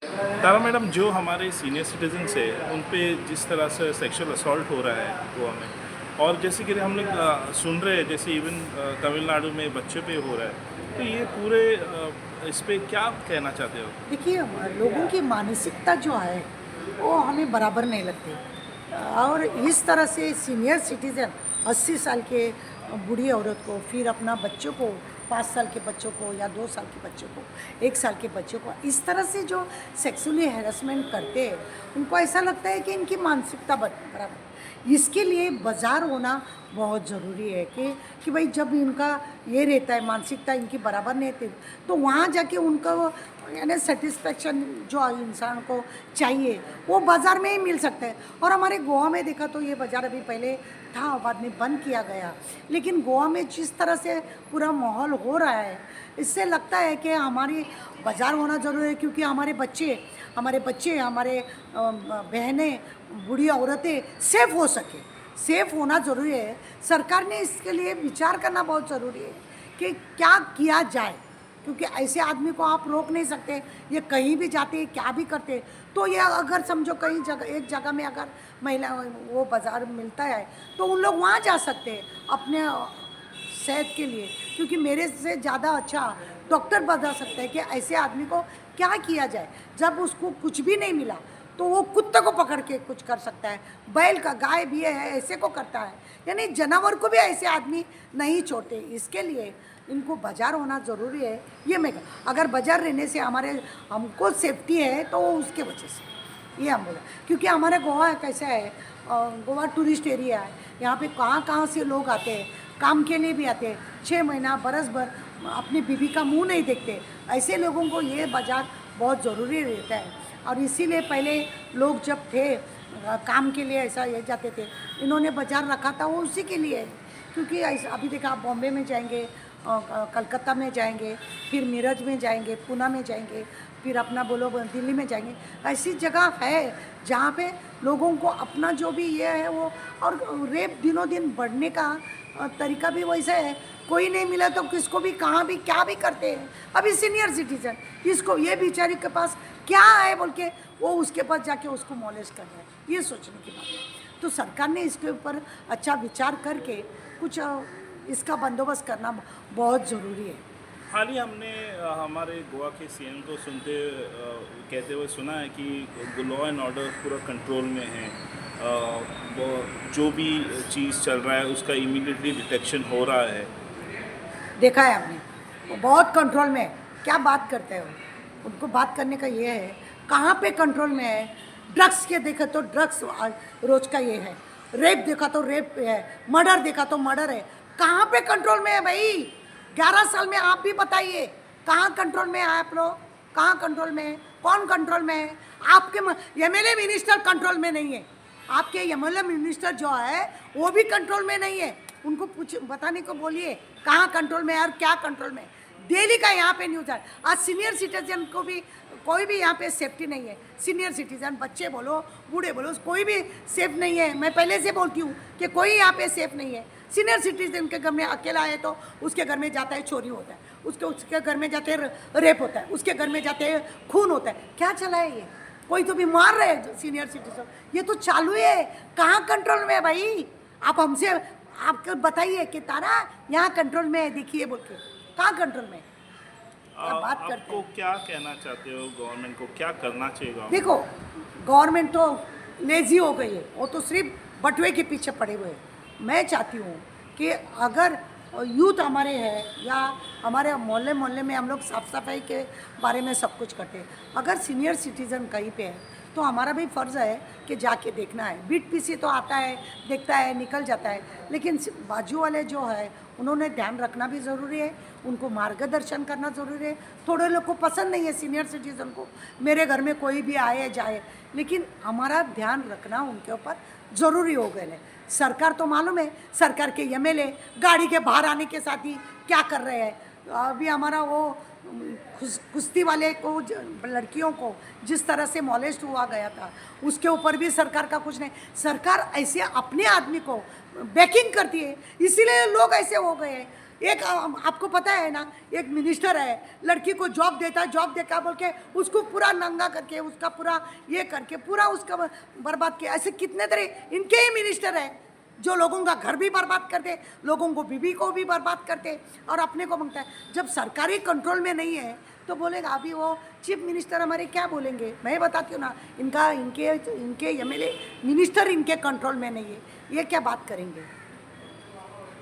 तारा madam, जो हमारे senior citizens है उन पे जिस तरह से सेक्सुअल असॉल्ट हो रहा है गोवा में, और जैसे कि हम लोग सुन रहे हैं जैसे इवन तमिलनाडु में बच्चे पे हो रहा है, तो ये पूरे इस पे क्या कहना चाहते हो? देखिए, लोगों की मानसिकता जो है वो हमें बराबर नहीं लगती। और इस तरह से सीनियर सिटीज़न 80 साल के बूढ़ी औरत को, फिर अपना बच्चों को, 5 साल के बच्चों को या 2 साल के बच्चों को, 1 साल के बच्चों को इस तरह से जो सेक्सुअली हैरेसमेंट करते हैं, उनको ऐसा लगता है कि इनकी मानसिकता बराबर। इसके लिए बाज़ार होना बहुत ज़रूरी है कि भाई जब इनका ये रहता है, मानसिकता इनकी बराबर नहीं रहती, तो वहाँ जाके उनका वो यानी सेटिस्फेक्शन जो इंसान को चाहिए वो बाज़ार में ही मिल सकता है। और हमारे गोवा में देखा तो ये बाज़ार अभी पहले था, बाद में बंद किया गया। लेकिन गोवा में जिस तरह से पूरा माहौल हो रहा है, इससे लगता है कि हमारी बाज़ार होना ज़रूरी है, क्योंकि हमारे बच्चे, हमारे बहनें, बूढ़ी औरतें सेफ़ हो सके। सेफ़ होना ज़रूरी है। सरकार ने इसके लिए विचार करना बहुत ज़रूरी है कि क्या किया जाए, क्योंकि ऐसे आदमी को आप रोक नहीं सकते। ये कहीं भी जाते क्या भी करते। तो ये अगर समझो कहीं जगह, एक जगह में अगर महिला वो बाज़ार मिलता है तो उन लोग वहाँ जा सकते हैं अपने सेहत के लिए, क्योंकि मेरे से ज़्यादा अच्छा डॉक्टर बता सकता है कि ऐसे आदमी को क्या किया जाए। जब उसको कुछ भी नहीं मिला तो वो कुत्ते को पकड़ के कुछ कर सकता है, बैल का, गाय भी है ऐसे को करता है। यानी जानवर को भी ऐसे आदमी नहीं छोड़ते। इसके लिए इनको बाज़ार होना ज़रूरी है। ये मैं अगर बाज़ार रहने से हमको सेफ्टी है तो वो उसके वजह से ये हम बोला, क्योंकि हमारे गोवा कैसा है, गोवा टूरिस्ट एरिया है। यहाँ पे कहाँ कहाँ से लोग आते हैं, काम के लिए भी आते हैं। 6 महीना बरस भर अपनी बीवी का मुंह नहीं देखते। ऐसे लोगों को ये बाज़ार बहुत ज़रूरी रहता है। और इसीलिए पहले लोग जब थे काम के लिए ऐसा ये जाते थे, इन्होंने बाज़ार रखा था वो उसी के लिए है। क्योंकि ऐसा अभी देखा, आप बॉम्बे में जाएंगे, कलकत्ता में जाएंगे, फिर मीरठ में जाएंगे, पूना में जाएंगे, फिर अपना बोलो दिल्ली में जाएंगे। ऐसी जगह है जहाँ पे लोगों को अपना जो भी ये है वो, और रेप दिनों दिन बढ़ने का तरीका भी वैसा है। कोई नहीं मिला तो किसको भी कहाँ भी क्या भी करते हैं। अभी सीनियर सिटीजन, इसको ये बेचारी के पास क्या है बोल के वो उसके पास जाके उसको मॉलेज कर रहा है, ये सोचने की बात है। तो सरकार ने इसके ऊपर अच्छा विचार करके कुछ इसका बंदोबस्त करना बहुत ज़रूरी है। हाल ही हमने हमारे गोवा के सीएम को कहते हुए सुना है कि लॉ एंड ऑर्डर पूरा कंट्रोल में है। वो जो भी चीज़ चल रहा है उसका इमीडिएटली डिटेक्शन हो रहा है। देखा है आपने, वो बहुत कंट्रोल में है। क्या बात करते हो, उनको बात करने का ये है, कहाँ पे कंट्रोल में है। ड्रग्स के देखा तो ड्रग्स रोज का ये है, रेप देखा तो रेप है, मर्डर देखा तो मर्डर है। कहाँ पे कंट्रोल में है भाई? 11 साल में आप भी बताइए, कहाँ कंट्रोल में है आप लोग? कहाँ कंट्रोल में है? कौन कंट्रोल में है? आपके एमएलए मिनिस्टर कंट्रोल में नहीं है। आपके एमएलए मिनिस्टर जो है वो भी कंट्रोल में नहीं है। उनको पूछ बताने को बोलिए कहाँ कंट्रोल में है और क्या कंट्रोल में है। डेली का यहाँ पे न्यूज़ है। आज सीनियर सिटीजन को भी, कोई भी यहाँ पे सेफ्टी नहीं है। सीनियर सिटीजन, बच्चे बोलो, बूढ़े बोलो, कोई भी सेफ नहीं है। मैं पहले से बोलती हूँ कि कोई यहाँ पे सेफ नहीं है। सीनियर सिटीजन के घर में अकेला है तो उसके घर में जाता है चोरी होता है, उसके घर में जाते रेप होता है, उसके घर में जाते खून होता है। क्या चला है ये? कोई तो भी मार रहे हैं सीनियर सिटीजन। ये तो चालू है। कहाँ कंट्रोल में है भाई? आप हमसे आपको बताइए कि तारा यहाँ कंट्रोल में है, देखिए बोल के। कहाँ कंट्रोल में है? क्या बात करते आपको हैं। क्या कहना चाहते हो, गवर्नमेंट को क्या करना चाहिए गवर्नमेंट? देखो, गवर्नमेंट तो लेजी हो गई है, वो तो सिर्फ बटुए के पीछे पड़े हुए हैं। मैं चाहती हूँ कि अगर यूथ हमारे हैं या हमारे मोहल्ले मोहल्ले में हम लोग साफ़ सफाई के बारे में सब कुछ करते हैं, अगर सीनियर सिटीज़न कहीं पे है तो हमारा भी फ़र्ज़ है कि जाके देखना है। बीट पीसी तो आता है, देखता है, निकल जाता है, लेकिन बाजू वाले जो है उन्होंने ध्यान रखना भी ज़रूरी है, उनको मार्गदर्शन करना ज़रूरी है। थोड़े लोग को पसंद नहीं है सीनियर सिटीज़न को, मेरे घर में कोई भी आए जाए, लेकिन हमारा ध्यान रखना उनके ऊपर ज़रूरी हो गए है। सरकार तो मालूम है, सरकार के एमएलए गाड़ी के बाहर आने के साथ ही क्या कर रहे हैं। अभी हमारा वो कुश्ती वाले को, लड़कियों को जिस तरह से मॉलेस्ट हुआ गया था, उसके ऊपर भी सरकार का कुछ नहीं। सरकार ऐसे अपने आदमी को बैकिंग करती है, इसीलिए लोग ऐसे हो गए हैं। एक आपको पता है ना, एक मिनिस्टर है, लड़की को जॉब देता है, जॉब देता बोल के उसको पूरा नंगा करके, उसका पूरा ये करके पूरा उसका बर्बाद किया। ऐसे कितने तरह इनके ही मिनिस्टर है जो लोगों का घर भी बर्बाद करते, लोगों को बीबी को भी बर्बाद करते और अपने को मांगता है। जब सरकारी कंट्रोल में नहीं है तो बोलेगा अभी वो चीफ मिनिस्टर हमारे क्या बोलेंगे। मैं बताती हूँ ना, इनके एमएलए मिनिस्टर इनके कंट्रोल में नहीं है, ये क्या बात करेंगे।